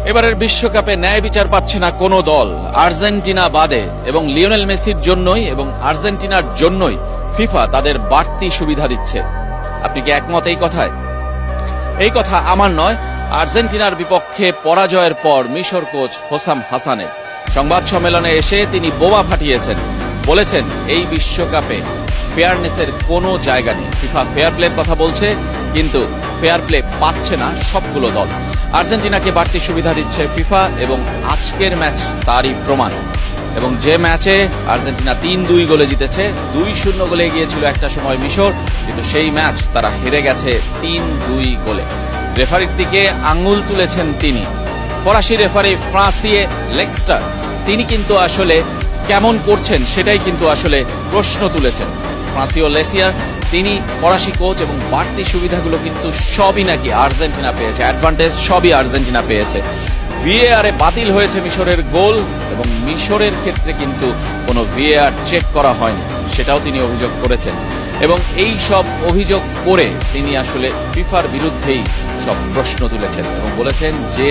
এবারের বিশ্বকাপে ন্যায় বিচার পাচ্ছে না কোনো দল, আর্জেন্টিনা বাদে, এবং লিওনেল মেসির জন্যই এবং আর্জেন্টিনার জন্যই ফিফা তাদের বাড়তি সুবিধা দিচ্ছে। আপনি কি একমত এই কথায়? এই কথা আমার নয়, আর্জেন্টিনার বিপক্ষে পরাজয়ের পর মিশর কোচ হোসাম হাসানের। সংবাদ সম্মেলনে এসে তিনি বোমা ফাটিয়েছেন, বলেছেন এই বিশ্বকাপে ফেয়ারনেসের কোনো জায়গা নেই। ফিফা ফেয়ার প্লের কথা বলছে, কিন্তু ফেয়ার প্লে পাচ্ছে না সবগুলো দল। আর্জেন্টিনাকে বাড়তি সুবিধা দিচ্ছে ফিফা, এবং আজকের ম্যাচ তারই প্রমাণ। এবং যে ম্যাচে আর্জেন্টিনা 3-2 গোলে জিতেছে, 2-0 গোলে এগিয়েছিল একটা সময় মিশর, কিন্তু সেই ম্যাচ তারা হেরে গেছে 3-2 গোলে। রেফারির দিকে আঙুল তুলেছেন তিনি, ফরাসি রেফারি ফ্রান্সিয়ে লেক্সটার। তিনি কিন্তু আসলে কেমন করছেন সেটাই কিন্তু আসলে প্রশ্ন তুলেছেন। ফ্রান্সিও লেসিয়ার, তিনি ফরাসি কোচ, এবং বাড়তি সুবিধাগুলো কিন্তু সবই নাকি আর্জেন্টিনা পেয়েছে, অ্যাডভান্টেজ সবই আর্জেন্টিনা পেয়েছে। ভিএআরে বাতিল হয়েছে মিশরের গোল, এবং মিশরের ক্ষেত্রে কিন্তু কোনো ভিএআর চেক করা হয়নি, সেটাও তিনি অভিযোগ করেছেন। এবং এই সব অভিযোগ করে তিনি আসলে ফিফার বিরুদ্ধেই সব প্রশ্ন তুলেছেন এবং বলেছেন যে